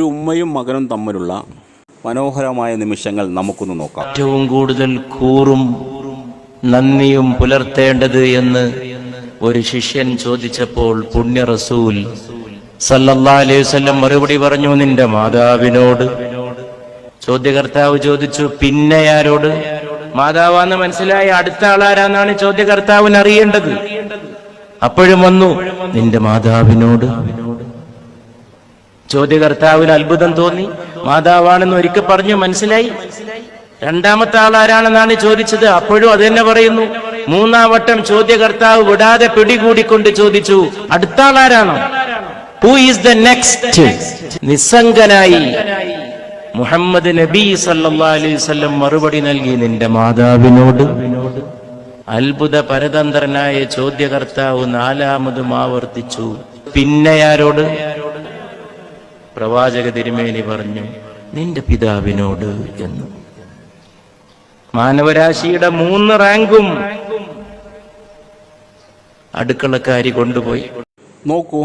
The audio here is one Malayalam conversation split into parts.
ഒരു ഉമ്മയും മകനും തമ്മിലുള്ള മനോഹരമായ നിമിഷങ്ങൾ നമുക്കൊന്ന് നോക്കാം. ഏറ്റവും കൂടുതൽ കൂറും നന്ദിയും പുലർത്തേണ്ടത് എന്ന് ഒരു ശിഷ്യൻ ചോദിച്ചപ്പോൾ പുണ്യ റസൂൽ സല്ലല്ലാഹു അലൈഹി വസല്ലം മറുപടി പറഞ്ഞു, നിന്റെ മാതാവിനോട്. ചോദ്യകർത്താവ് ചോദിച്ചു, പിന്നെ ആരോട്? മാതാവാന്ന് മനസ്സിലായി, അടുത്ത ആളാരാന്നാണ് ചോദ്യകർത്താവിന് അറിയേണ്ടത്. അപ്പോഴും വന്നു, നിന്റെ മാതാവിനോട്. ചോദ്യകർത്താവിന് അത്ഭുതം തോന്നി, മാതാവാണെന്ന് ഒരിക്കൽ പറഞ്ഞു, മനസ്സിലായി. രണ്ടാമത്തെ ആളാരാണെന്നാണ് ചോദിച്ചത്, അപ്പോഴും അത് തന്നെ പറയുന്നു. മൂന്നാം വട്ടം ചോദ്യകർത്താവ് വിടാതെ പിടികൂടിക്കൊണ്ട് ചോദിച്ചു, അടുത്ത ആളാരാണോ? Who is the next? നിസ്സംഗനായി മുഹമ്മദ് നബി സല്ലല്ലാഹു അലൈഹി വസല്ലം മറുപടി നൽകി, നിന്റെ മാതാവിനോട്. അത്ഭുത പരതന്ത്രനായ ചോദ്യകർത്താവ് നാലാമതും ആവർത്തിച്ചു, പിന്നെ ആരോട്? പ്രവാചക തിരുമേനി പറഞ്ഞു, നിന്റെ പിതാവിനോട് എന്ന്. മാനവരാശിയുടെ 3 റാങ്കും അടുക്കളക്കാരി കൊണ്ടുപോയി. നോക്കൂ,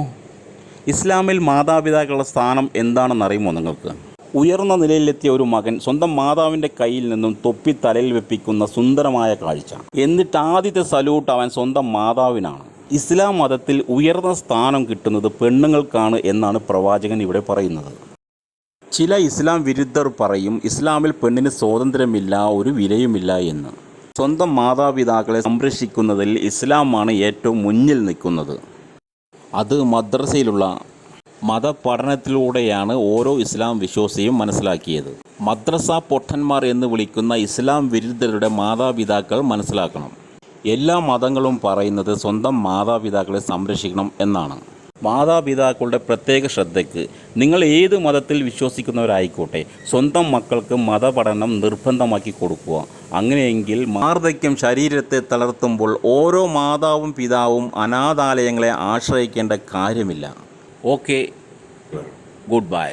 ഇസ്ലാമിൽ മാതാപിതാക്കളുടെ സ്ഥാനം എന്താണെന്ന് അറിയുമോ നിങ്ങൾക്ക്? ഉയർന്ന നിലയിലെത്തിയ ഒരു മകൻ സ്വന്തം മാതാവിൻ്റെ കയ്യിൽ നിന്നും തൊപ്പി തലയിൽ വെപ്പിക്കുന്ന സുന്ദരമായ കാഴ്ച. എന്നിട്ട് ആദ്യത്തെ സല്യൂട്ട് അവൻ സ്വന്തം മാതാവിനാണ്. ഇസ്ലാം മതത്തിൽ ഉയർന്ന സ്ഥാനം കിട്ടുന്നത് പെണ്ണുങ്ങൾക്കാണ് എന്നാണ് പ്രവാചകൻ ഇവിടെ പറയുന്നത്. ചില ഇസ്ലാം വിരുദ്ധർ പറയും, ഇസ്ലാമിൽ പെണ്ണിന് സ്വാതന്ത്ര്യമില്ല, ഒരു വിലയുമില്ല എന്ന്. സ്വന്തം മാതാപിതാക്കളെ സംരക്ഷിക്കുന്നതിൽ ഇസ്ലാമാണ് ഏറ്റവും മുന്നിൽ നിൽക്കുന്നത്. അത് മദ്രസയിലുള്ള മതപഠനത്തിലൂടെയാണ് ഓരോ ഇസ്ലാം വിശ്വാസിയും മനസ്സിലാക്കിയത്. മദ്രസ പൊട്ടന്മാർ എന്ന് വിളിക്കുന്ന ഇസ്ലാം വിരുദ്ധരുടെ മാതാപിതാക്കൾ മനസ്സിലാക്കണം, എല്ലാ മതങ്ങളും പറയുന്നത് സ്വന്തം മാതാപിതാക്കളെ സംരക്ഷിക്കണം എന്നാണ്. മാതാപിതാക്കളുടെ പ്രത്യേക ശ്രദ്ധയ്ക്ക്, നിങ്ങൾ ഏത് മതത്തിൽ വിശ്വസിക്കുന്നവരായിക്കോട്ടെ, സ്വന്തം മക്കൾക്ക് മതപഠനം നിർബന്ധമാക്കി കൊടുക്കുക. അങ്ങനെയെങ്കിൽ വാർദ്ധക്യം ശരീരത്തെ തളർത്തുമ്പോൾ ഓരോ മാതാവും പിതാവും അനാഥാലയങ്ങളെ ആശ്രയിക്കേണ്ട കാര്യമില്ല. Okay, good bye.